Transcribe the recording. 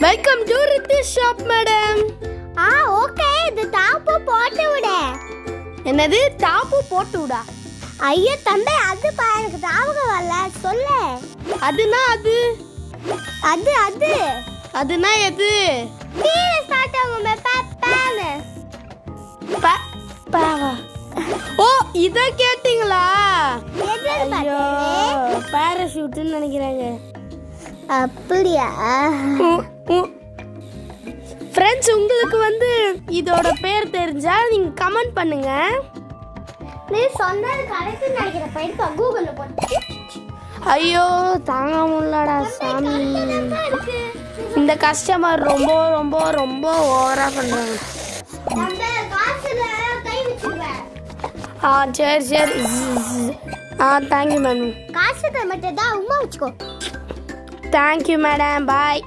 Welcome to Rithish shop madam. Okay, இது top போட்டு விடு. என்னது டாப்பு போட்டு விடா? ஐயோ தம்பி, அது பாருக்கு ஞாபகம் வரல, சொல்லு. அதுனா அது அது அது அதுனா எது? டிவி ஸ்டார்ட் ஆகும் பாப்பானே. பாவா. ஓ, இத கேட்டிங்களா? ஐயோ, பாராசூட்னு நினைக்கிறாங்க. அப்படியா? ஃப்ரெண்ட்ஸ், உங்களுக்கு இதோட பேர் தெரிஞ்சா நீங்க கமெண்ட் பண்ணுங்க. நீ சொன்னது கரெக்ட் நினைக்கிறேன். போயிட்டு கூகுள்ல போட்டு. ஐயோ, தாங்க முடியலடா சாமி. இந்த கஸ்டமர் ரொம்ப ரொம்ப ரொம்ப ஓவரா பண்றாங்க. அந்த காசுல கை வச்சுடுவேன். சரி சரி. Thank you ma'am. காசு மட்டும் தான் உமா வச்சுக்கோ. தேங்க்யூ மேடம், பாய்.